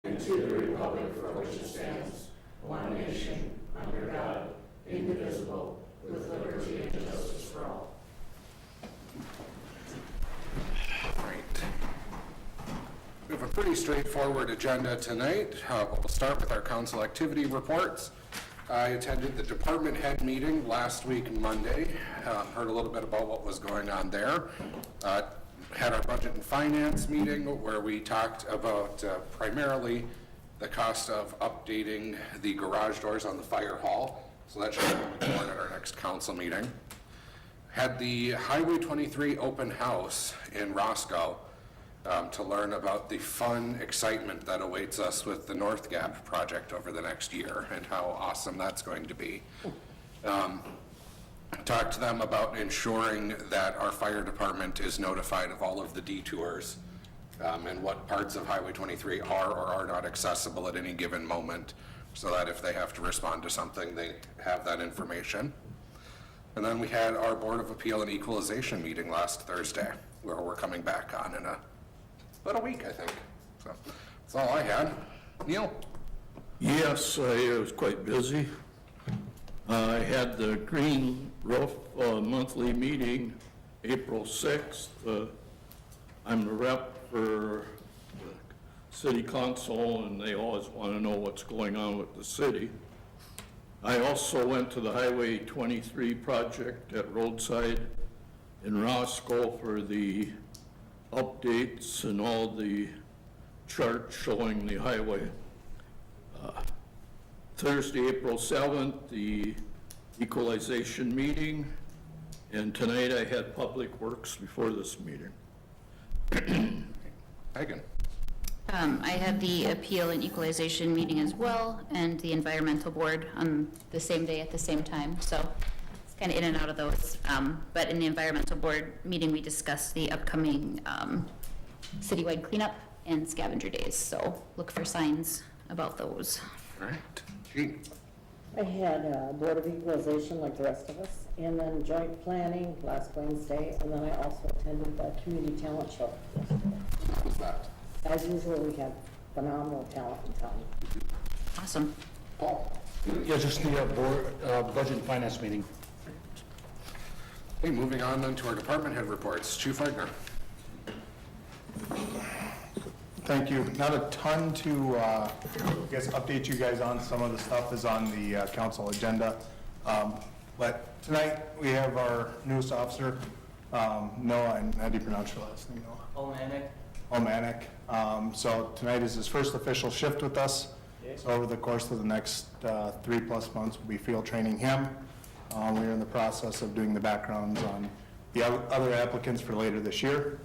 and to the republic for which it stands, one nation, under God, indivisible, with liberty and justice for all. Right. We have a pretty straightforward agenda tonight. We'll start with our council activity reports. I attended the department head meeting last week, Monday. Heard a little bit about what was going on there. Had our budget and finance meeting where we talked about primarily the cost of updating the garage doors on the fire hall. So that should be going at our next council meeting. Had the Highway 23 open house in Roscoe to learn about the fun excitement that awaits us with the North Gap project over the next year and how awesome that's going to be. Talked to them about ensuring that our fire department is notified of all of the detours and what parts of Highway 23 are or are not accessible at any given moment, so that if they have to respond to something, they have that information. And then we had our Board of Appeal and Equalization meeting last Thursday, where we're coming back on in about a week, I think. So that's all I had. Neil? Yes, I was quite busy. I had the Green Roof monthly meeting April 6th. I'm the rep for the city council, and they always want to know what's going on with the city. I also went to the Highway 23 project at Roadside in Roscoe for the updates and all the charts showing the highway. Thursday, April 7th, the equalization meeting, and tonight I had Public Works before this meeting. Megan? I had the appeal and equalization meeting as well, and the environmental board on the same day at the same time, so it's kind of in and out of those. But in the environmental board meeting, we discussed the upcoming citywide cleanup and scavenger days, so look for signs about those. All right. Gene? I had a Board of Equalization like the rest of us, and then joint planning last Wednesday, and then I also attended the community talent show yesterday. How was that? As usual, we have phenomenal talent in town. Awesome. Paul? Yeah, just the board budget and finance meeting. Okay, moving on then to our department head reports. Chief Wagner? Thank you. Not a ton to, I guess, update you guys on. Some of the stuff is on the council agenda. But tonight, we have our newest officer, Noah, and how do you pronounce your last name, Noah? Omanek. So tonight is his first official shift with us. So over the course of the next 3+ months, we'll be field training him. We're in the process of doing the backgrounds on the other applicants for later this year.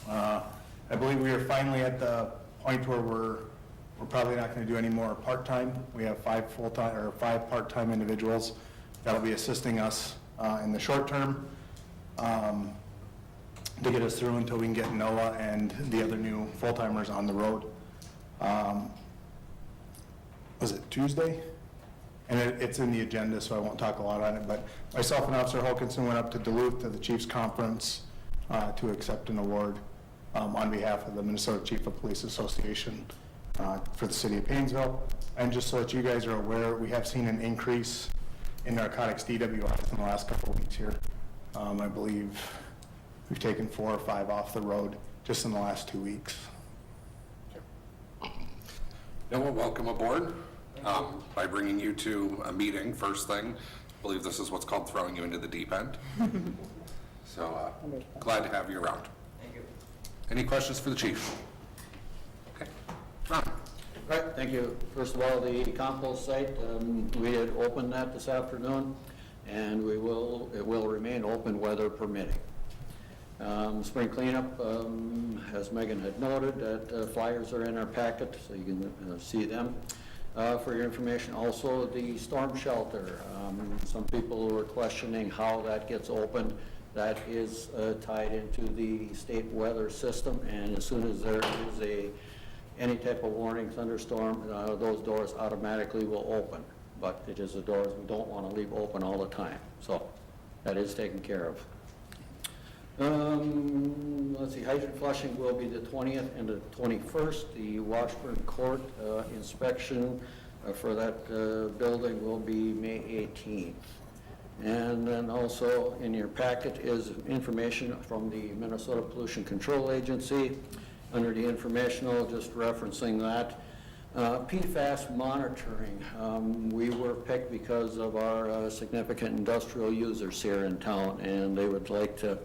I believe we are finally at the point where we're probably not going to do any more part-time. We have 5 full-time or 5 part-time individuals that'll be assisting us in the short term to get us through until we can get Noah and the other new full-timers on the road. Was it Tuesday? And it's in the agenda, so I won't talk a lot on it, but myself and Officer Hulkinson went up to Duluth to the Chiefs Conference to accept an award on behalf of the Minnesota Chief of Police Association for the city of Paynesville. And just so that you guys are aware, we have seen an increase in narcotics DWIs in the last couple of weeks here. I believe we've taken 4 or 5 off the road just in the last 2 weeks. Noah, welcome aboard. By bringing you to a meeting, first thing, I believe this is what's called throwing you into the deep end. So glad to have you around. Thank you. Any questions for the chief? Okay. Ron? Right, thank you. First of all, the compost site, we had opened that this afternoon, and it will remain open weather permitting. Spring cleanup, as Megan had noted, that flyers are in our packet, so you can see them. For your information, also the storm shelter. Some people were questioning how that gets opened. That is tied into the state weather system, and as soon as there is any type of warning, thunderstorm, those doors automatically will open. But it is the doors we don't want to leave open all the time. So that is taken care of. Let's see, hydrant flushing will be the 20th and the 21st. The Washburn Court inspection for that building will be May 18th. And then also in your packet is information from the Minnesota Pollution Control Agency. Under the informational, just referencing that. PFAS monitoring, we were picked because of our significant industrial users here in town, and they would like to,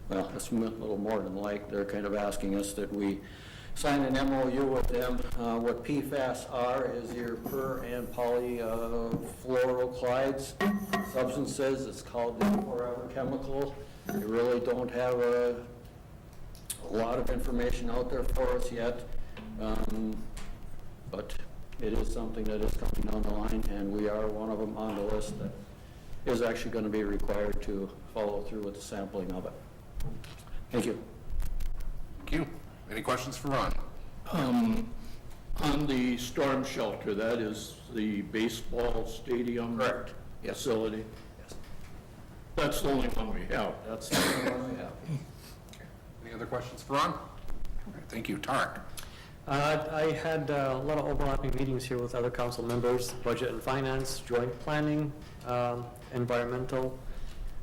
well, it's a little more than like, they're kind of asking us that we sign an MOU with them. What PFAS are is your per and polyfluoroclides substances. It's called the forever chemical. We really don't have a lot of information out there for us yet, but it is something that is coming down the line, and we are one of them on the list that is actually going to be required to follow through with the sampling of it. Thank you. Thank you. Any questions for Ron? On the storm shelter, that is the baseball stadium? Correct. Yes. Facility? Yes. That's the only one we have. That's the only one we have. Any other questions for Ron? Okay, thank you. Tarek? I had a lot of overlapping meetings here with other council members, budget and finance, joint planning, environmental,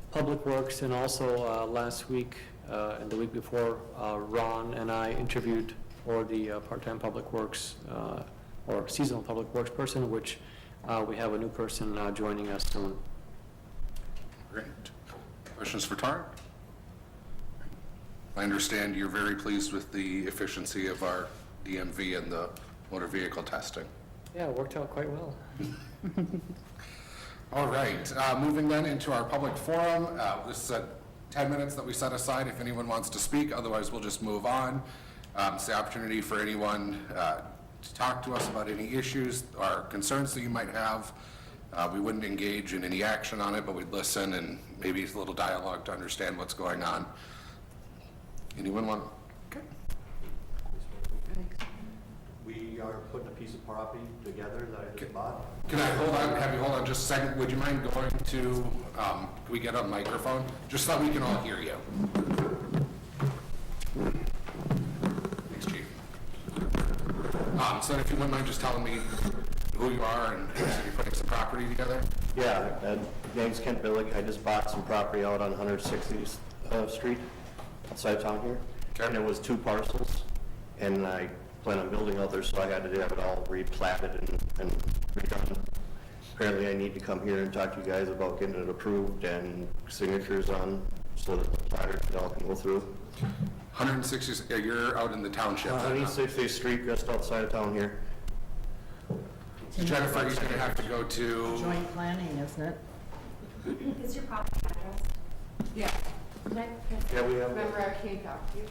public works, and also last week and the week before, Ron and I interviewed for the part-time public works or seasonal public works person, which we have a new person joining us soon. Great. Questions for Tarek? I understand you're very pleased with the efficiency of our DMV and the motor vehicle testing. Yeah, it worked out quite well. All right, moving then into our public forum. This is 10 minutes that we set aside if anyone wants to speak, otherwise we'll just move on. It's the opportunity for anyone to talk to us about any issues or concerns that you might have. We wouldn't engage in any action on it, but we'd listen and maybe a little dialogue to understand what's going on. Anyone want? Okay. We are putting a piece of property together that I just bought. Can I have you hold on just a second? Would you mind going to, can we get a microphone? Just so we can all hear you. Thanks, Chief. So if you wouldn't mind just telling me who you are and you're putting some property together? Yeah, name's Kent Billig. I just bought some property out on 160th Street outside town here. Okay. And it was 2 parcels, and I plan on building out there, so I had to have it all replatted and redone. Apparently I need to come here and talk to you guys about getting it approved and signatures on, so that the platter all can go through. 160, you're out in the township. 160th Street, just outside of town here. Jennifer, you're going to have to go to, Joint planning, isn't it? Is your property address? Yeah, Can I Yeah, we have. remember I can't talk to you.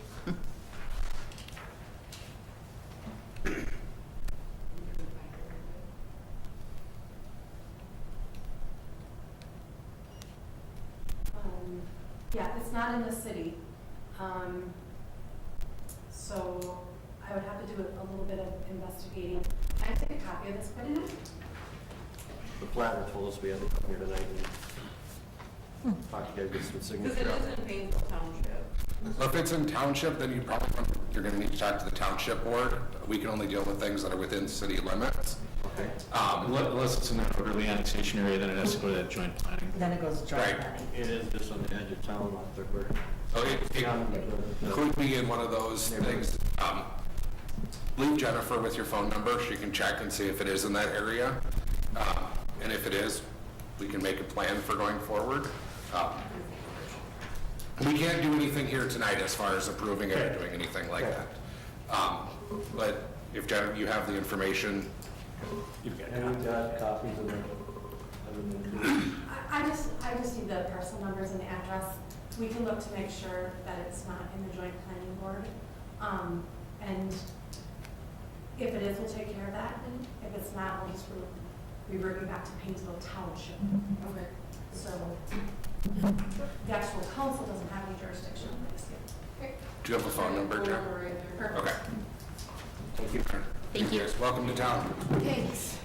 Yeah, it's not in the city. So I would have to do a little bit of investigating. Can I take a copy of this, put it in? The planner told us we had to come here tonight and talk to you guys, get some Because signature. it is in Painesville Township. well, if it's in township, then you're going to need to talk to the township board. We can only deal with things that are within city limits. Okay. Unless it's in an orderly annexation area, then it has to go to that joint planning. Then it goes joint Right. planning. It is just on the edge of town, not there where. So it could be in one of those things. Leave Jennifer with your phone number. She can check and see if it is in that area. And if it is, we can make a plan for going forward. We can't do anything here tonight as far as approving it or doing anything like that. But if Jennifer, you have the information, And we've got copies of them. I just need the parcel numbers and the address. We can look to make sure that it's not in the joint planning board. And if it is, we'll take care of that. And if it's not, we'll just revert you back to Painesville Township. Okay. So the actual council doesn't have any jurisdiction over this yet. do you have a phone number, Phone Jen? number right there. Perfect. Okay. Thank you. Thank you. Guys, welcome to town. Thanks.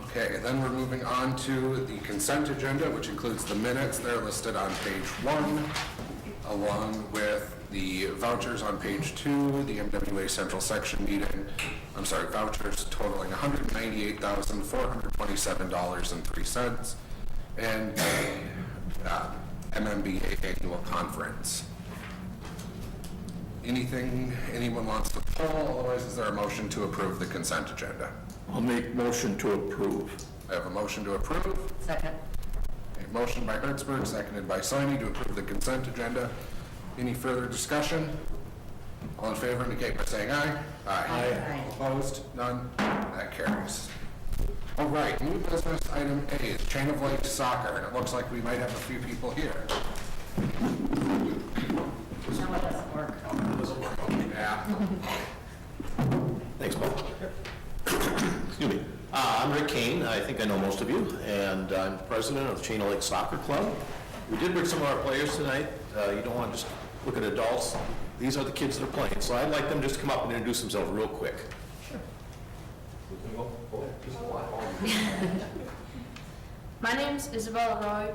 Okay. Okay, then we're moving on to the consent agenda, which includes the minutes. They're listed on page 1, along with the vouchers on page 2, the MWA Central Section meeting, vouchers totaling $198,427.03, and the MMBA annual conference. Anything anyone wants to pull? Otherwise, is there a motion to approve the consent agenda? I'll make motion to approve. I have a motion to approve. Second. A motion by Hertzberg, seconded by Soini to approve the consent agenda. Any further discussion? All in favor indicate by saying aye. Aye. Opposed? None? That carries. All right, new business item A is Chain of Lakes Soccer, and it looks like we might have a few people here. No, it doesn't work. Yeah. Thanks, Paul. Excuse me. I'm Rick Kane. I think I know most of you, and I'm president of the Chain of Lakes Soccer Club. We did bring some of our players tonight. You don't want to just look at adults. These are the kids that are playing, so I'd like them just to come up and introduce themselves real quick. My name's Isabella Roy.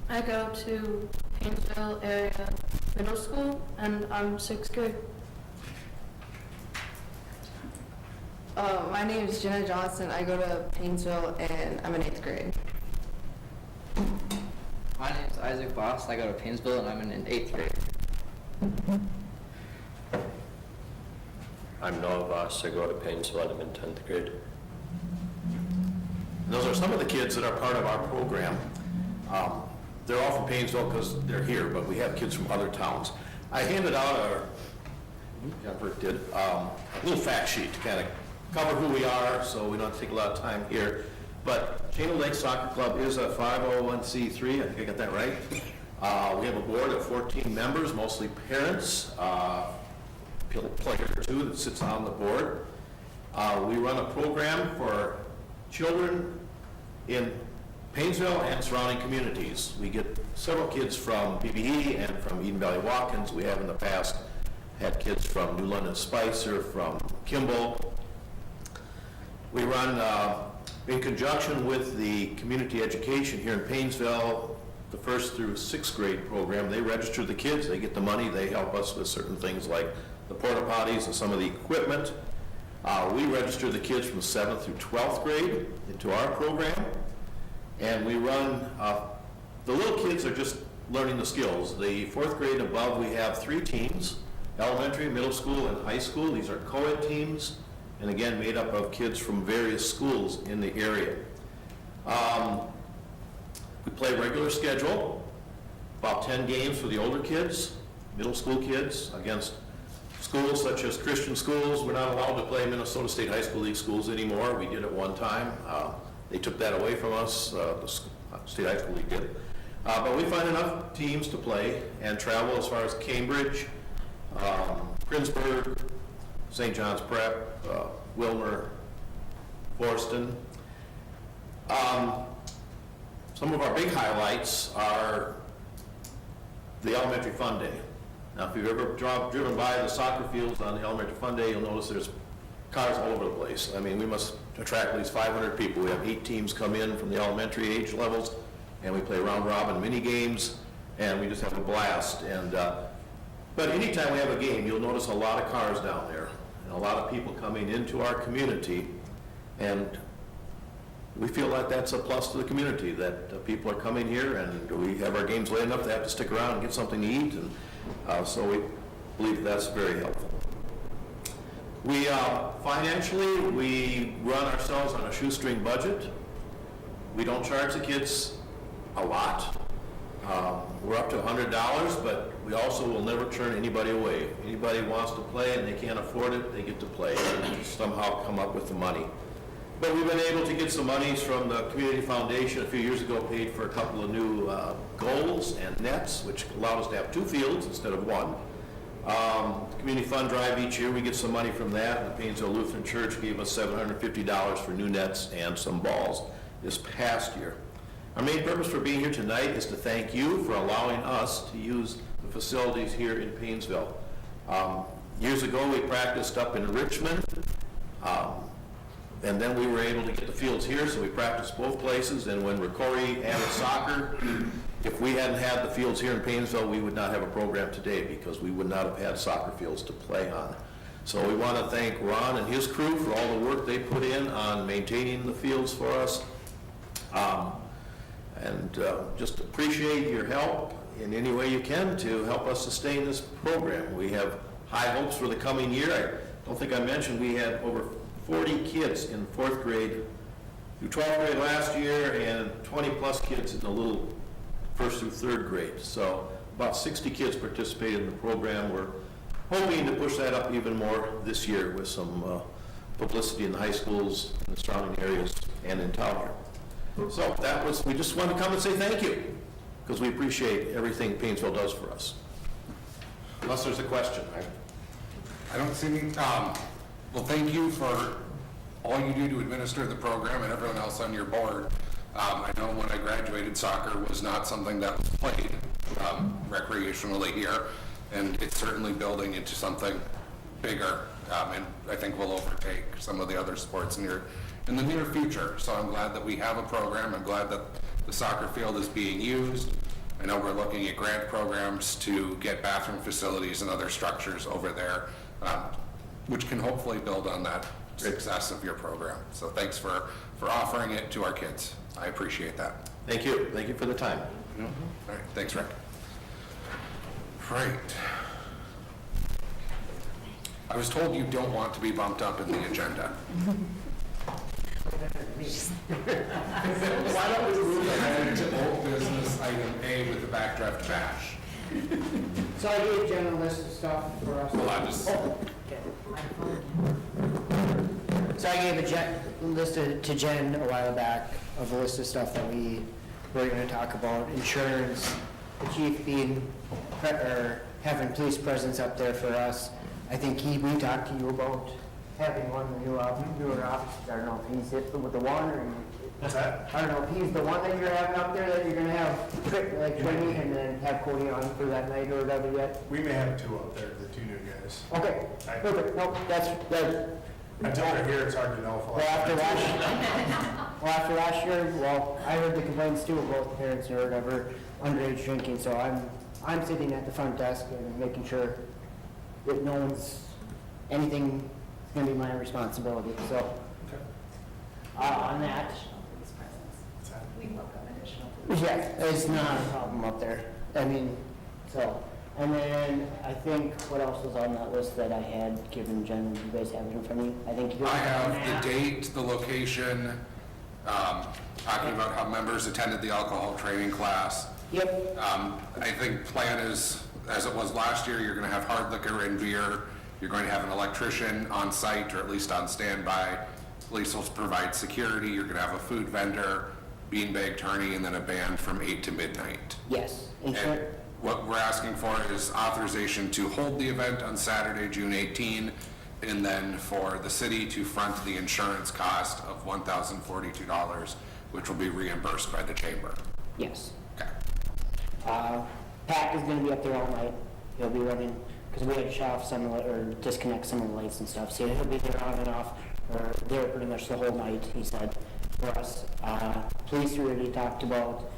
I go to Painesville Area Middle School, and I'm 6th grade. My name is Jenna Johnson. I go to Painesville, and I'm in 8th grade. My name is Isaac Boss. I go to Painesville, and I'm in 8th grade. I'm Noah Voss. I go to Painesville, and I'm in 10th grade. And those are some of the kids that are part of our program. They're all from Painesville because they're here, but we have kids from other towns. I handed out Jennifer did, a little fact sheet to kind of cover who we are, so we don't have to take a lot of time here. But Chain of Lakes Soccer Club is a 501c3, I think I got that right. We have a board of 14 members, mostly parents, player or two that sits on the board. We run a program for children in Painesville and surrounding communities. We get several kids from BBE and from Eden Valley Watkins. We have in the past had kids from New London Spicer, from Kimball. We run in conjunction with the community education here in Painesville, the 1st through 6th grade program. They register the kids, they get the money, they help us with certain things like the porta potties and some of the equipment. We register the kids from 7th through 12th grade into our program, and we run, the little kids are just learning the skills. The 4th grade and above, we have 3 teams, elementary, middle school, and high school. These are co-ed teams, and again, made up of kids from various schools in the area. We play regular schedule, about 10 games for the older kids, middle school kids, against schools such as Christian schools. We're not allowed to play Minnesota State High School League schools anymore. We did at one time. They took that away from us, the State High School League did. But we find enough teams to play and travel as far as Cambridge, Princeburg, St. John's Prep, Wilmer, Forston. Some of our big highlights are the Elementary Fun Day. Now, if you've ever driven by the soccer fields on the Elementary Fun Day, you'll notice there's cars all over the place. I mean, we must attract at least 500 people. We have 8 teams come in from the elementary age levels, and we play round-robin mini games, and we just have a blast. And but anytime we have a game, you'll notice a lot of cars down there, and a lot of people coming into our community, and we feel like that's a plus to the community, that people are coming here, and we have our games late enough they have to stick around and get something to eat, and so we believe that's very helpful. We financially, we run ourselves on a shoestring budget. We don't charge the kids a lot. We're up to $100, but we also will never turn anybody away. If anybody wants to play and they can't afford it, they get to play and somehow come up with the money. But we've been able to get some monies from the Community Foundation a few years ago, paid for a couple of new goals and nets, which allowed us to have 2 fields instead of 1. Community Fund Drive each year, we get some money from that. And the Painesville Lutheran Church gave us $750 for new nets and some balls this past year. Our main purpose for being here tonight is to thank you for allowing us to use the facilities here in Painesville. Years ago, we practiced up in Richmond. And then we were able to get the fields here, so we practiced both places. And when Ricori added soccer, if we hadn't had the fields here in Paynesville, we would not have a program today because we would not have had soccer fields to play on. So we want to thank Ron and his crew for all the work they put in on maintaining the fields for us. Just appreciate your help in any way you can to help us sustain this program. We have high hopes for the coming year. I don't think I mentioned we had over 40 kids in 4th grade through 12th grade last year and 20-plus kids in the little 1st through 3rd grade. So about 60 kids participated in the program. We're hoping to push that up even more this year with some publicity in the high schools in the surrounding areas and in town here. So that was, we just wanted to come and say thank you because we appreciate everything Paynesville does for us. Unless there's a question. I don't see any, well, thank you for all you do to administer the program and everyone else on your board. I know when I graduated, soccer was not something that was played recreationally here, and it's certainly building into something bigger, and I think will overtake some of the other sports in the near future. So I'm glad that we have a program. I'm glad that the soccer field is being used. I know we're looking at grant programs to get bathroom facilities and other structures over there, which can hopefully build on that success of your program. So thanks for offering it to our kids. I appreciate that. Thank you. Thank you for the time. All right, thanks, Rick. Right. I was told you don't want to be bumped up in the agenda. Why don't we move ahead to old business item A with the backdraft bash? So I gave Jen a list of stuff for us. Well, I just... So I gave a list to Jen a while back of a list of stuff that we were going to talk about. Insurance, the chief being, or having police presence up there for us. I think we talked to you about having one newer officer. I don't know if he's it with the one or... What's that? I don't know if he's the one that you're having up there that you're going to have training and then have Cody on for that night or whatever yet. We may have two up there, the two new guys. Okay, perfect. Nope, that's Until they're here, it's hard to know if well, after last year, well, I heard the complaints too about parents or whatever, underage drinking, so I'm sitting at the front desk and making sure that no one's, anything is gonna be my responsibility, so. On that. We welcome additional. Yeah, it's not a problem up there. I mean, so, and then I think what else was on that list that I had given Jen? You guys have it in front of you? I think you I have the date, the location, talking about how members attended the alcohol training class. Yep. I think plan is, as it was last year, you're going to have hard liquor and beer. You're going to have an electrician on site or at least on standby. Police will provide security. You're going to have a food vendor, beanbag tourney, and then a band from 8 to midnight. Yes. And what we're asking for is authorization to hold the event on Saturday, June 18, and then for the city to front the insurance cost of $1,042, which will be reimbursed by the chamber. Yes. Okay. Pat is gonna be up there all night. He'll be running, because we had to shut off some, or disconnect some of the lights and stuff, so he'll be there on and off, or there pretty much the whole night, he said, for us. Police we already talked about.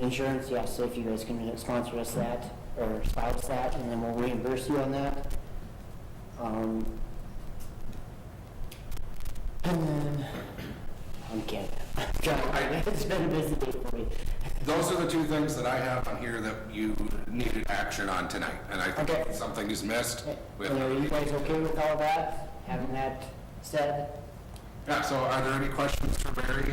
Insurance, yes, if you guys can sponsor us that, or spouse that, and then we'll reimburse you on that. And then, I'm kidding. It's been a busy day for me. Those are the two things that I have on here that you needed action on tonight, and I think if something is missed. And are you guys okay with all that, having that said? Yeah, so are there any questions for Barry?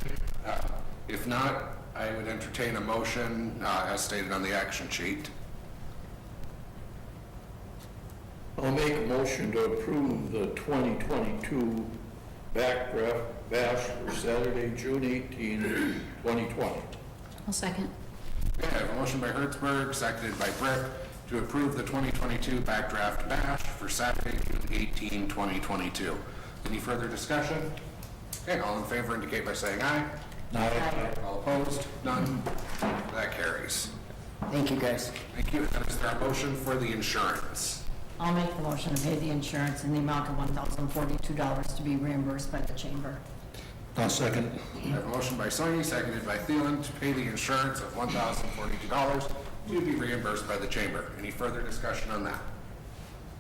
If not, I would entertain a motion as stated on the action sheet. I'll make a motion to approve the 2022 backdraft bash for Saturday, June 18, 2020. I'll second. Okay, I have a motion by Hertzberg, seconded by Brick, to approve the 2022 backdraft bash for Saturday, June 18, 2022. Any further discussion? Okay, all in favor indicate by saying aye. Aye. All opposed? None. That carries. Thank you, guys. Thank you. And is there a motion for the insurance? I'll make the motion to pay the insurance in the amount of $1,042 to be reimbursed by the chamber. I'll second. I have a motion by Soini, seconded by Thielen, to pay the insurance of $1,042 to be reimbursed by the chamber. Any further discussion on that?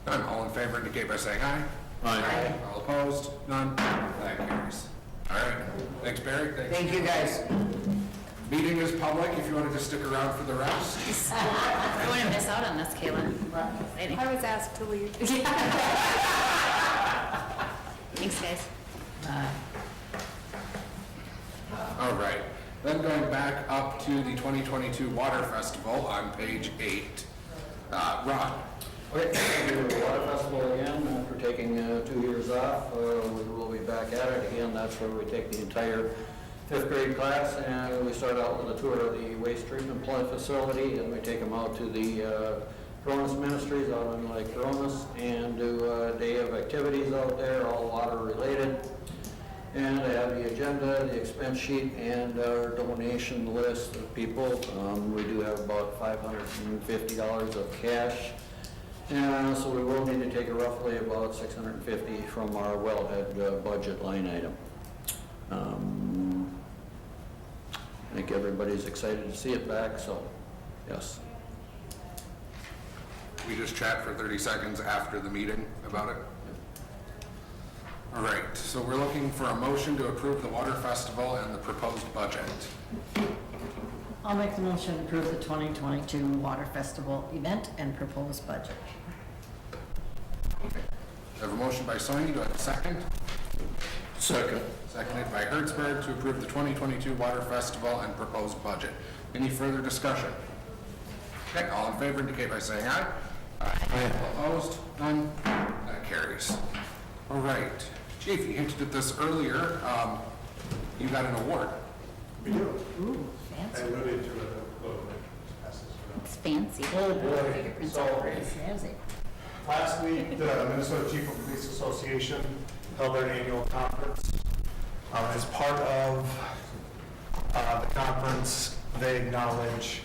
None. All in favor indicate by saying aye. Aye. All opposed? None. That carries. All right. Thanks, Barry. Thank you, guys. Meeting is public if you wanted to stick around for the rest. I don't want to miss out on this, Kayla. Exciting. I was asked to leave. Thanks, guys. All right. Then going back up to the 2022 Water Festival on page 8. Ron. Okay, thank you. The Water Festival again, after taking 2 years off, we will be back at it again. That's where we take the entire 5th grade class, and we start out with a tour of the waste treatment plant facility, and we take them out to the Coronas Ministries out in Lake Coronas, and do a day of activities out there, all water related. And I have the agenda, the expense sheet, and our donation list of people. We do have about $550 of cash. And so we will need to take roughly about $650 from our wellhead budget line item. I think everybody's excited to see it back, so yes. We just chat for 30 seconds after the meeting about it. All right, so we're looking for a motion to approve the Water Festival and the proposed budget. I'll make the motion to approve the 2022 Water Festival event and proposed budget. I have a motion by Soini. Do I have a second? Second. Seconded by Hertzberg to approve the 2022 Water Festival and proposed budget. Any further discussion? Okay, all in favor indicate by saying aye. Aye. All opposed? None? That carries. All right. Chief, you hinted at this earlier. You got an award. We do. Ooh, I fancy. alluded to it a little bit. It's fancy. Oh, boy. Fingerprints So- all over it. Fancy. Last week, the Minnesota Chief of Police Association held their annual conference. As part of the conference, they acknowledge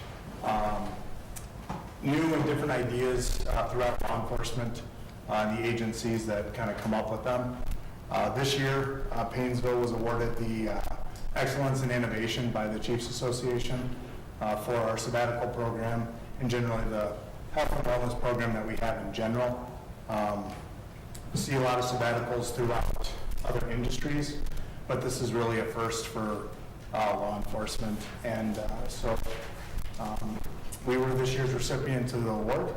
new and different ideas throughout law enforcement, the agencies that kind of come up with them. This year, Paynesville was awarded the Excellence in Innovation by the Chiefs Association for our sabbatical program and generally the health and wellness program that we have in general. We see a lot of sabbaticals throughout other industries, but this is really a first for law enforcement. And so we were this year's recipient of the award.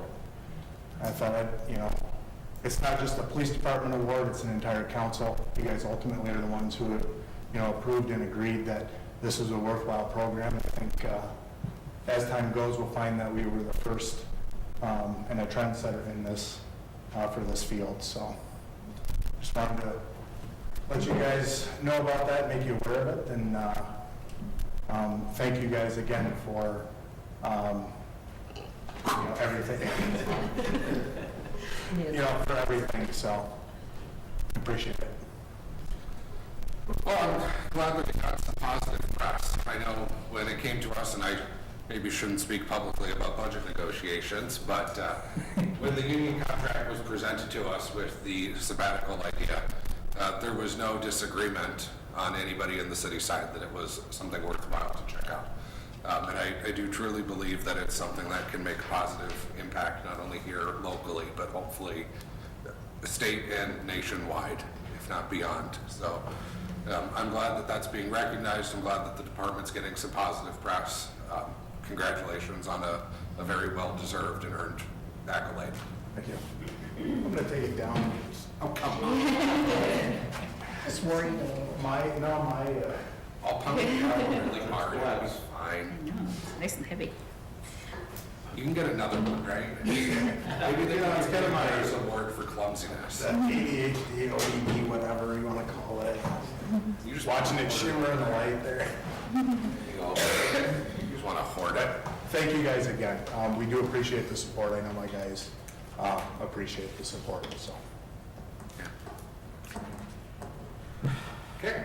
I thought, it's not just a police department award, it's an entire council. You guys ultimately are the ones who, approved and agreed that this is a worthwhile program. I think as time goes, we'll find that we were the first and a trendsetter in this, for this field. So just wanted to let you guys know about that, make you aware of it, and thank you guys again for everything. For everything, so appreciate it. Well, I'm glad that we got some positive press. I know when it came to us, and I maybe shouldn't speak publicly about budget negotiations, but when the union contract was presented to us with the sabbatical idea, there was no disagreement on anybody in the city side that it was something worthwhile to check out. And I do truly believe that it's something that can make a positive impact, not only here locally, but hopefully state and nationwide, if not beyond. So I'm glad that that's being recognized. I'm glad that the department's getting some positive press. Congratulations on a very well-deserved and earned accolade. Thank you. I'm going to take it down. Oh, come on. Just worried a little. I'll pump it out really hard. It'll be fine. No, it's nice and heavy. You can get another one, right? Maybe they it's kind of my- there's an award for clumsiness. That ADHD, ODD, whatever you want to call it. You just Watching it shimmer in the light there. You just want to hoard it. Thank you guys again. We do appreciate the support. I know my guys appreciate the support, so. Okay.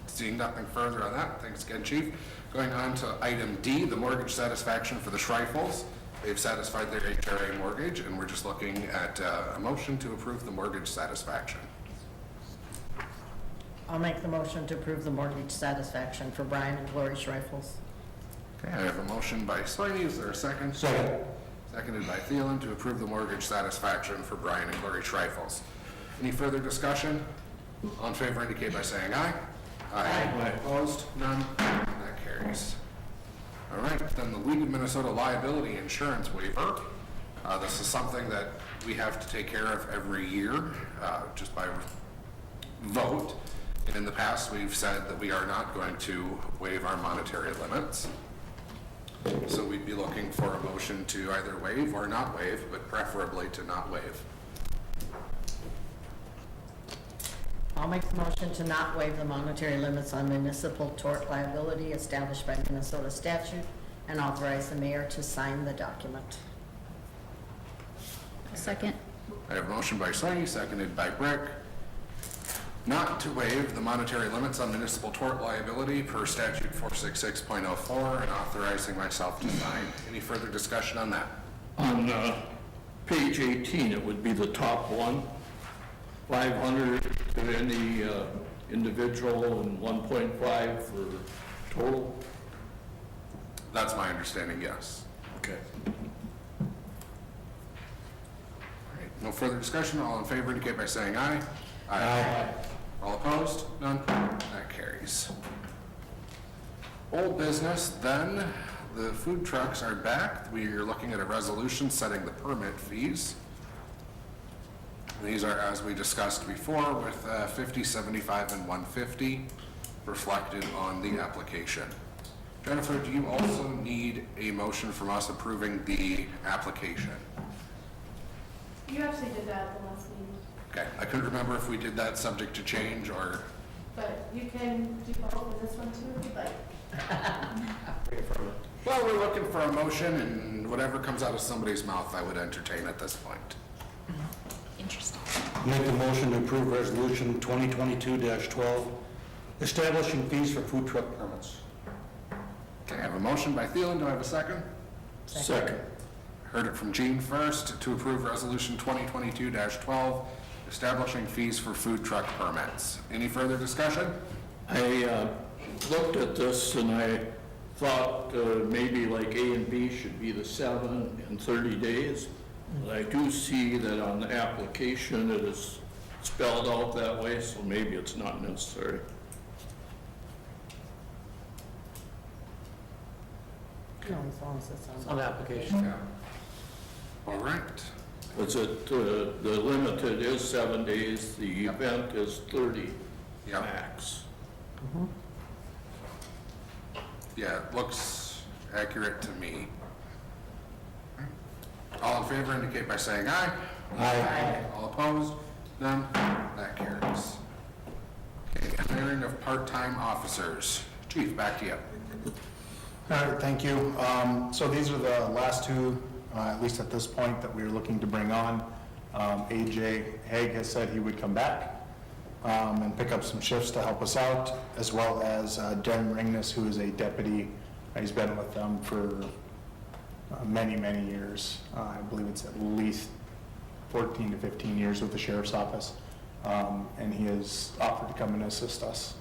Seeing nothing further on that, thanks again, Chief. Going on to item D, the mortgage satisfaction for the Schreifels. They've satisfied their HRA mortgage, and we're just looking at a motion to approve the mortgage satisfaction. I'll make the motion to approve the mortgage satisfaction for Brian and Glory Rifles. Okay, I have a motion by Soini. Is there a second? Second. Seconded by Thielen to approve the mortgage satisfaction for Brian and Glory Rifles. Any further discussion? All in favor indicate by saying aye. Aye. Opposed? None? That carries. All right, then the League of Minnesota Liability Insurance Waiver. This is something that we have to take care of every year, just by vote. And in the past, we've said that we are not going to waive our monetary limits. So we'd be looking for a motion to either waive or not waive, but preferably to not waive. I'll make the motion to not waive the monetary limits on municipal tort liability established by Minnesota statute and authorize the mayor to sign the document. Second. I have a motion by Soini, seconded by Brick, not to waive the monetary limits on municipal tort liability per statute 466.04 and authorizing myself to sign. Any further discussion on that? On page 18, it would be the top one, 500 to any individual and 1.5 for total. That's my understanding, yes. Okay. All right, no further discussion. All in favor indicate by saying aye. Aye. All opposed? None? That carries. Old business, then, the food trucks are back. We are looking at a resolution setting the permit fees. These are, as we discussed before, with 50, 75, and 150 reflected on the application. Jennifer, do you also need a motion from us approving the application? You actually did that at the last meeting, Okay, I couldn't remember if we did that subject to change or... but you can do both in this one too, if you'd like. Well, we're looking for a motion, and whatever comes out of somebody's mouth, I would entertain at this point. Interesting. Make the motion to approve resolution 2022-12, establishing fees for food truck permits. Okay, I have a motion by Thielen. Do I have a second? Second. Heard it from Gene first to approve resolution 2022-12, establishing fees for food truck permits. Any further discussion? I looked at this and I thought maybe like A and B should be the 7 and 30 days. But I do see that on the application it is spelled out that way, so maybe it's not necessary. No, as long as it's On the application. Yeah. All right. Because the limited is 7 days, the event is 30 Yep. max. Yeah, it looks accurate to me. All in favor indicate by saying aye. Aye. All opposed? None? That carries. Okay, hiring of part-time officers. Chief, back to you. All right, thank you. So these are the last two, at least at this point, that we are looking to bring on. AJ Haig has said he would come back and pick up some shifts to help us out, as well as Darren Ringnes, who is a deputy. He's been with them for many, many years. I believe it's at least 14 to 15 years with the sheriff's office. And he has offered to come and assist us.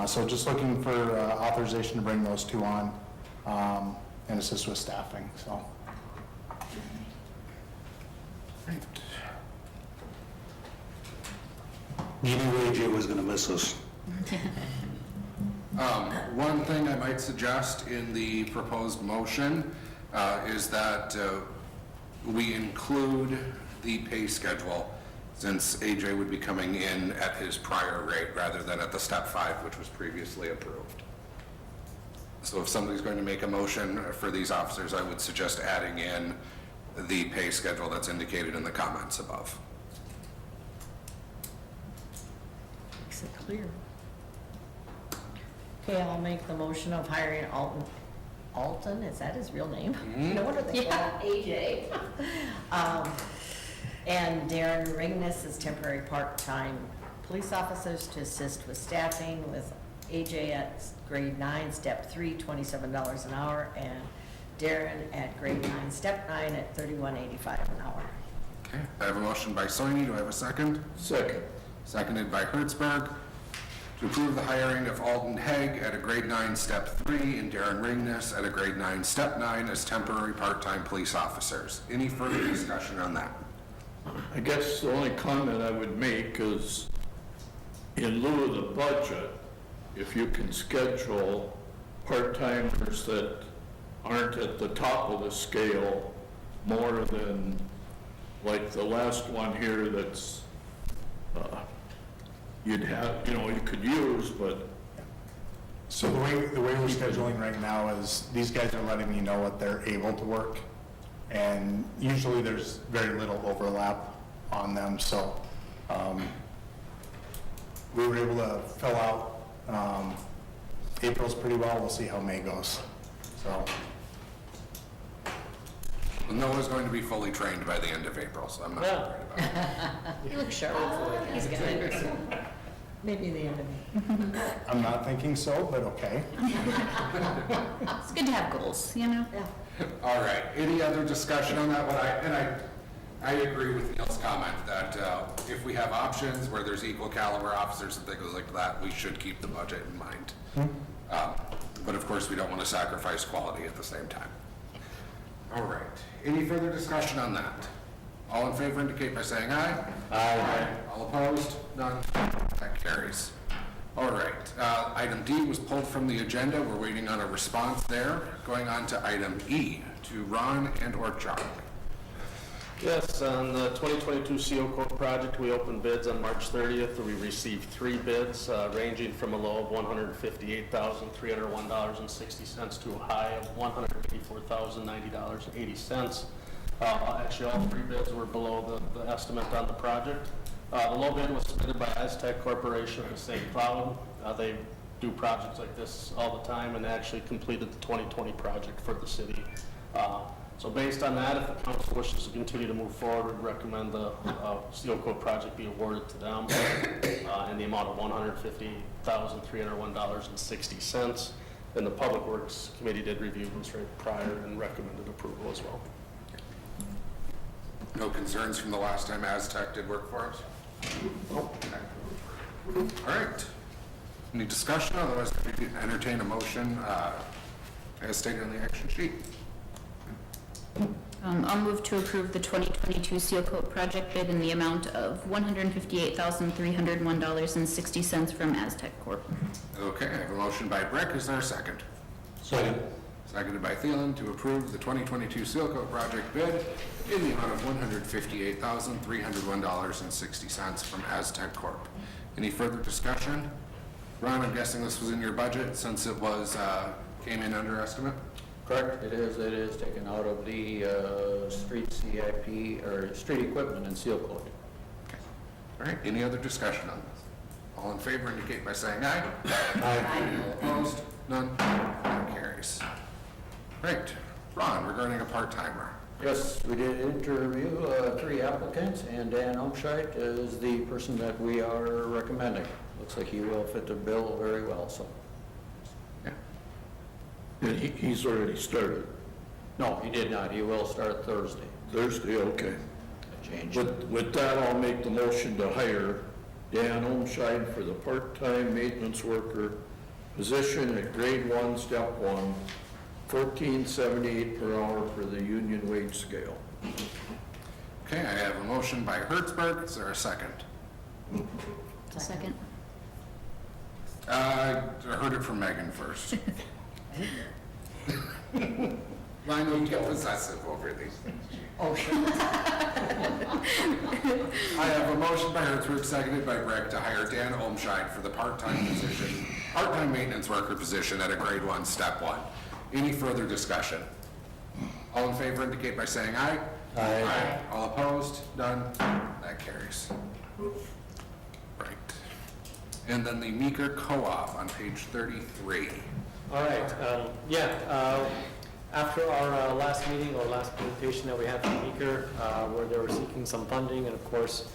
So just looking for authorization to bring those two on and assist with staffing, so. You knew AJ was going to miss us. One thing I might suggest in the proposed motion is that we include the pay schedule, since AJ would be coming in at his prior rate rather than at the step 5, which was previously approved. So if somebody's going to make a motion for these officers, I would suggest adding in the pay schedule that's indicated in the comments above. Makes it clear. Okay, I'll make the motion of hiring Alton, is that his real name? No wonder they call him AJ. And Darren Ringnes is temporary part-time police officers to assist with staffing, with AJ at grade 9, step 3, $27 an hour, and Darren at grade 9, step 9 at $31.85 an hour. Okay, I have a motion by Soini. Do I have a second? Second. Seconded by Hertzberg. to approve the hiring of Alden Haig at a grade 9, step 3, and Darren Ringness at a grade 9, step 9 as temporary part-time police officers. Any further discussion on that? I guess the only comment I would make is, in lieu of the budget, if you can schedule part-timers that aren't at the top of the scale more than, like the last one here that's, you'd have, you could use, but. So the way we're scheduling right now is these guys are letting me know what they're able to work. And usually there's very little overlap on them, so we were able to fill out April's pretty well. We'll see how May goes. So Noah's going to be fully trained by the end of April, so I'm not worried about it. He looks sharp. He's good. Maybe the end of May. I'm not thinking so, but okay. It's good to have goals, Yeah. All right, any other discussion on that one? I agree with Neil's comment that if we have options where there's equal caliber officers and things like that, we should keep the budget in mind. But of course, we don't want to sacrifice quality at the same time. All right, any further discussion on that? All in favor indicate by saying aye. Aye. All opposed? None. That carries. All right, item D was pulled from the agenda. We're waiting on a response there. Going on to item E, to Ron and/or Chuck. Yes, on the 2022 CO Coat project, we opened bids on March 30th. We received 3 bids ranging from a low of $158,301.60 to a high of $184,090.80. Actually, all 3 bids were below the estimate on the project. The low bid was submitted by Aztec Corporation of St. Cloud. They do projects like this all the time and actually completed the 2020 project for the city. So based on that, if the council wishes to continue to move forward, we recommend the Seal Coat project be awarded to them in the amount of $158,301.60. And the Public Works Committee did review this right prior and recommended approval as well. No concerns from the last time Aztec did work for us? Nope. All right. Any discussion? Otherwise, we can entertain a motion as stated on the action sheet. I'll move to approve the 2022 Seal Coat project bid in the amount of $158,301.60 from Aztec Corp. Okay, I have a motion by Brick. Is there a second? Second. Seconded by Thielen to approve the 2022 Seal Coat project bid in the amount of $158,301.60 from Aztec Corp. Any further discussion? Ron, I'm guessing this was in your budget since it was came in under estimate? Correct, it is taken out of the street CIP, or street equipment and seal coat. Okay. All right, any other discussion on this? All in favor indicate by saying aye. Aye. All opposed? None? That carries. Right. Ron, regarding a part-timer. Yes, we did interview 3 applicants, and Dan Umscheid is the person that we are recommending. Looks like he will fit the bill very well, so. And he's already started. No, he did not. He will start Thursday. Thursday, okay. Change. With that, I'll make the motion to hire Dan Umscheid for the part-time maintenance worker position at grade 1, step 1, $14.78 per hour for the union wage scale. Okay, I have a motion by Hertzberg. Is there a second? Second. I heard it from Megan first. Lionel, you get possessive over these things. Oh, sure. I have a motion by Hertzberg, seconded by Greg, to hire Dan Olmscheid for the part-time position, part-time maintenance worker position at a grade 1, step 1. Any further discussion? All in favor indicate by saying aye. Aye. All opposed? None? That carries. Right. And then the Meeker Co-op on page 33. All right, after our last meeting or last presentation that we had from Meeker, where they were seeking some funding, and of course,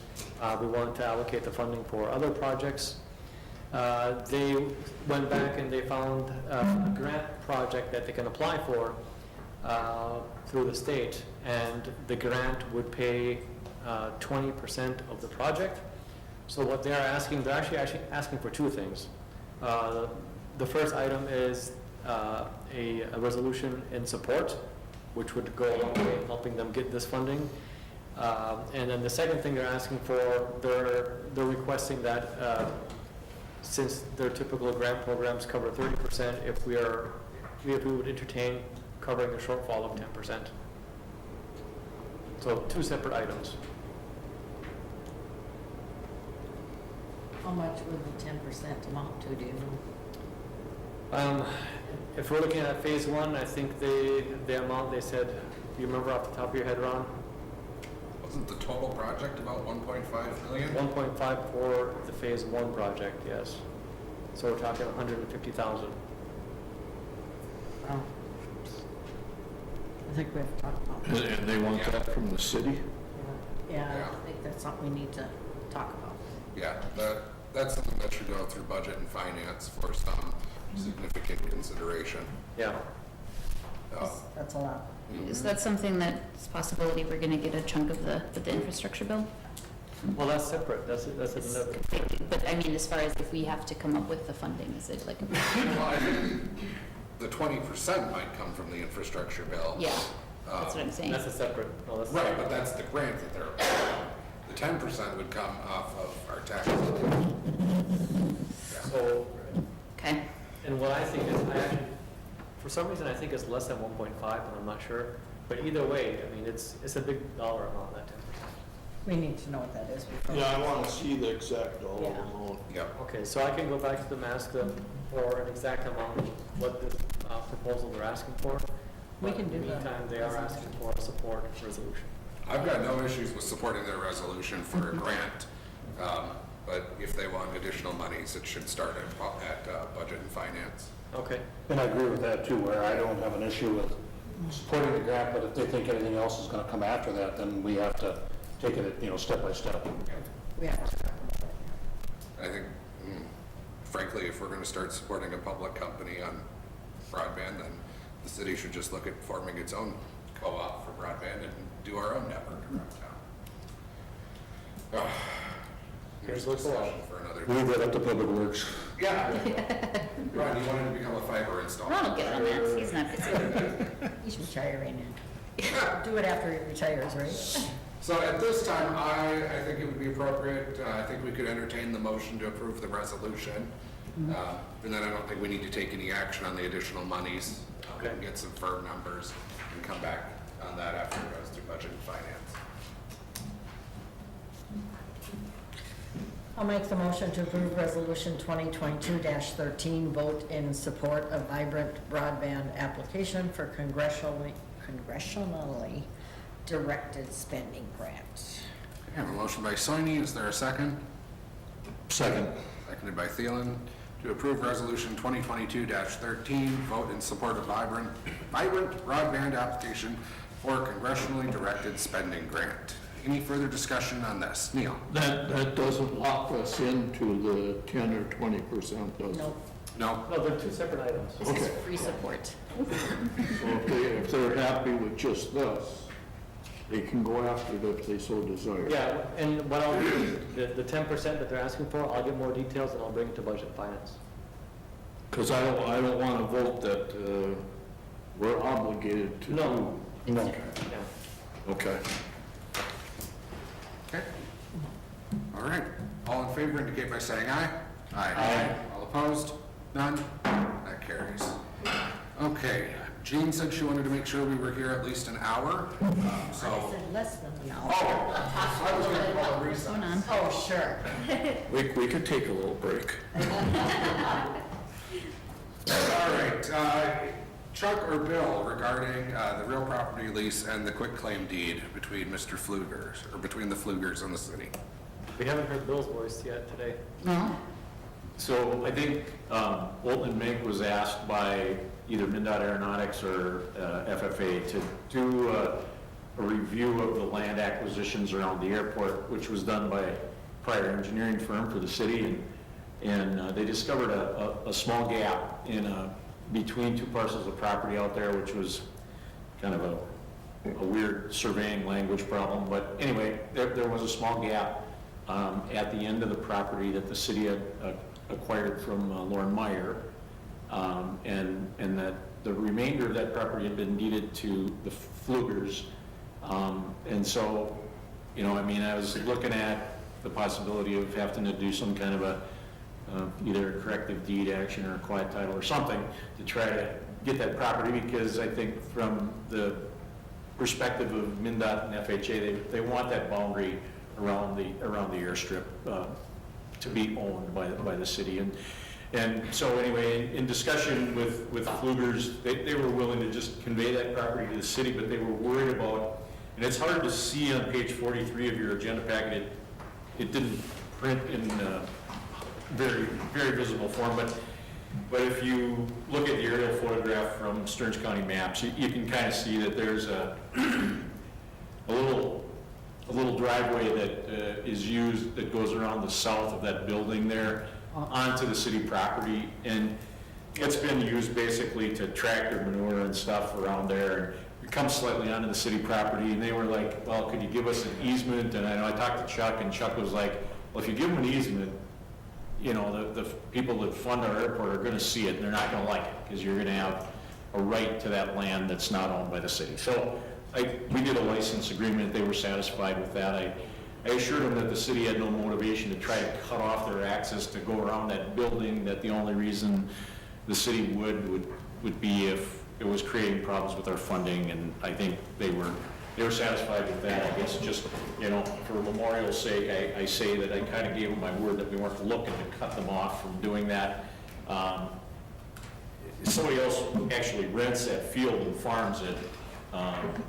we wanted to allocate the funding for other projects. They went back and they found a grant project that they can apply for through the state, and the grant would pay 20% of the project. So what they're actually asking for two things. The first item is a resolution in support, which would go a long way in helping them get this funding. And then the second thing they're asking for, they're requesting that since their typical grant programs cover 30%, if we would entertain covering the shortfall of 10%. So two separate items. How much would the 10% amount to, do you know? If we're looking at phase one, I think the amount they said, do you remember off the top of your head, Ron? Wasn't the total project about 1.5 million? 1.5 for the phase one project, yes. So we're talking 150,000. Well, I think we have to talk about And that. and they want that from the city? Yeah, Yeah. I think that's something we need to talk about. Yeah, that's something that should go through budget and finance for some significant consideration. Yeah. That's a lot. Is that something that's a possibility we're gonna get a chunk of the infrastructure bill? Well, that's separate, that's another. But I mean, as far as if we have to come up with the funding, is it like, Well, I think the 20% might come from the infrastructure bill. yeah, that's what I'm saying. That's a separate, no, that's. Right, but that's the grant that they're applying. The 10% would come off of our taxes. So, Okay, and what I think is, I actually, for some reason, I think it's less than 1.5, and I'm not sure. But either way, I mean, it's a big dollar amount, that 10%. We need to know what that is before. Yeah, I want to see the exact dollar Yeah. amount. Yep. Okay, so I can go back to them, ask them for an exact amount of what this proposal they're asking for. We But can do In the that. meantime, they are asking for a support resolution. I've got no issues with supporting their resolution for a grant, but if they want additional monies, it should start at budget and finance. Okay, And I agree with that too, where I don't have an issue with supporting the grant, but if they think anything else is gonna come after that, then we have to take it, step by step. We have to talk about it. I think, frankly, if we're going to start supporting a public company on broadband, then the city should just look at forming its own co-op for broadband and do our own network around town. Here's a discussion for another. Leave that up to Public Works. Yeah. Ron, you wanted to become a fiber installer. Ron will get on that, he's not busy. He's retiring and do it after he retires, right? So at this time, I think it would be appropriate, I think we could entertain the motion to approve the resolution. And then I don't think we need to take any action on the additional monies. We can get some firm numbers and come back on that after it goes through budget and finance. I'll make the motion to approve Resolution 2022-13, vote in support of vibrant broadband application for congressionally directed spending grant. I have a motion by Soini, is there a second? Second. Seconded by Thielen, to approve Resolution 2022-13, vote in support of vibrant broadband application for congressionally directed spending grant. Any further discussion on this? Neil? That doesn't lock us into the 10 or 20%, does it? Nope. No? no, they're two separate items. This is free support. So if they're happy with just this, they can go after it if they so desire. Yeah, and what I'll do, the 10% that they're asking for, I'll get more details and I'll bring it to budget and finance. Because I don't want to vote that we're obligated to. No. No. Yeah. Okay. Okay. All right. All in favor indicate by saying aye. Aye. All opposed? None? That carries. Okay. Jean said she wanted to make sure we were here at least an hour, I so. said less than an hour. Oh, I was going to call a recess. Going on. Oh, sure. We could take a little break. All right. Chuck or Bill regarding the real property lease and the quitclaim deed between Mr. Flugers, or between the Flugers and the city. We haven't heard Bill's voice yet today. No? So I think Bolton and Mink was asked by either MnDOT Aeronautics or FFA to do a review of the land acquisitions around the airport, which was done by a prior engineering firm for the city, and they discovered a small gap in between two parcels of property out there, which was kind of a weird surveying language problem. But anyway, there was a small gap at the end of the property that the city had acquired from Lauren Meyer, and that the remainder of that property had been deeded to the Flugers. And so, you know, I mean, I was looking at the possibility of having to do some kind of a, either a corrective deed action or a quiet title or something to try to get that property, because I think from the perspective of MnDOT and FHA, they want that boundary around the airstrip to be owned by the city. And so anyway, in discussion with Flugers, they were willing to just convey that property to the city, but they were worried about, and it's hard to see on page 43 of your agenda packet, it didn't print in very, very visible form, but if you look at the aerial photograph from Stearns County Maps, you can kind of see that there's a little driveway that is used, that goes around the south of that building there onto the city property, and it's been used basically to tractor manure and stuff around there, and it comes slightly onto the city property, and they were like, well, could you give us an easement? And I know I talked to Chuck, and Chuck was like, well, if you give them an easement, you know, the people that fund our airport are going to see it, and they're not going to like it, because you're going to have a right to that land that's not owned by the city. So we did a license agreement. They were satisfied with that. I assured them that the city had no motivation to try to cut off their access to go around that building, that the only reason the city would be if it was creating problems with our funding, and I think they were satisfied with that. I guess just, you know, for memorial's sake, I say that I kind of gave them my word that we weren't looking to cut them off from doing that. Somebody else actually rents that field and farms it,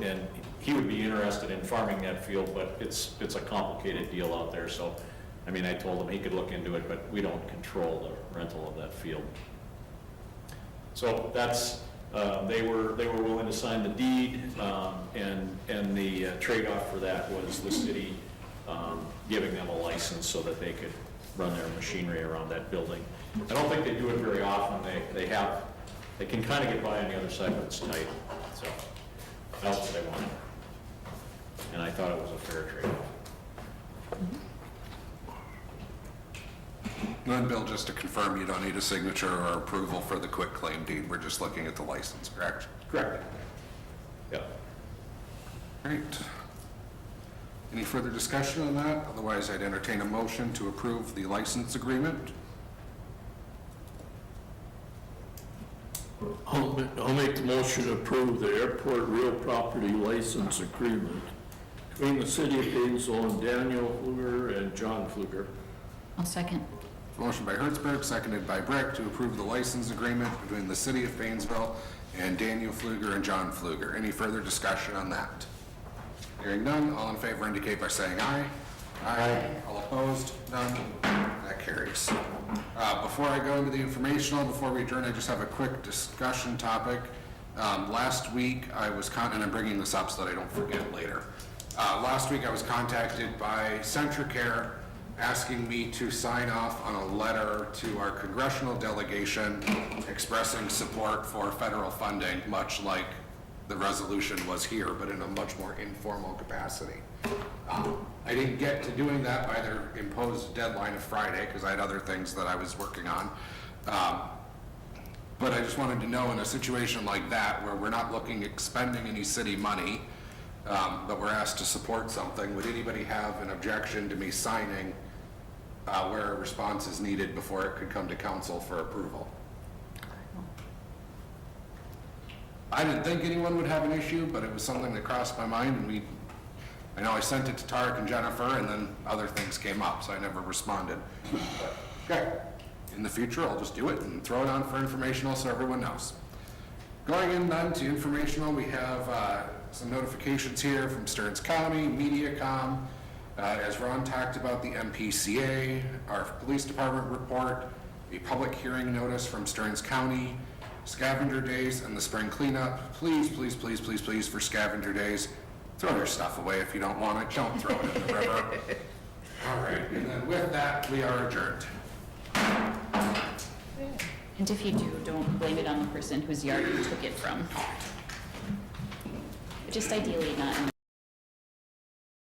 and he would be interested in farming that field, but it's a complicated deal out there. So, I mean, I told him he could look into it, but we don't control the rental of that field. So that's, they were willing to sign the deed, and the trade-off for that was the city giving them a license so that they could run their machinery around that building. I don't think they do it very often. They can kind of get by on the other side, but it's tight. So that's what they wanted, and I thought it was a fair trade-off. And Bill, just to confirm, you don't need a signature or approval for the quick claim deed. We're just looking at the license, correct? Correct. Yep. Great. Any further discussion on that? Otherwise, I'd entertain a motion to approve the license agreement. I'll make the motion to approve the airport real property license agreement between the city of Painesville and Daniel Pfluger and John Pfluger. I'll second. Motion by Hertzberg, seconded by Brick, to approve the license agreement between the city of Painesville and Daniel Pfluger and John Pfluger. Any further discussion on that? Hearing none, all in favor indicate by saying aye. Aye. All opposed? None. That carries. Before I go into the informational, before we adjourn, I just have a quick discussion topic. Last week, I was and I'm bringing this up so that I don't forget later. Last week, I was contacted by Centricare asking me to sign off on a letter to our congressional delegation expressing support for federal funding, much like the resolution was here, but in a much more informal capacity. I didn't get to doing that by their imposed deadline of Friday because I had other things that I was working on. But I just wanted to know, in a situation like that where we're not looking at spending any city money, but we're asked to support something, would anybody have an objection to me signing where a response is needed before it could come to council for approval? I didn't think anyone would have an issue, but it was something that crossed my mind, and I know I sent it to Tarek and Jennifer, and then other things came up, so I never responded. But, okay, in the future, I'll just do it and throw it on for informational so everyone knows. Going in then to informational, we have some notifications here from Stearns County, MediaCom. As Ron talked about, the MPCA, our police department report, a public hearing notice from Stearns County, scavenger days, and the spring cleanup. Please, please, please, please, please, for scavenger days, throw your stuff away if you don't want it. Don't throw it in the river. All right, and then with that, we are adjourned. And if you do, don't blame it on the person whose yard you took it from. Just ideally not in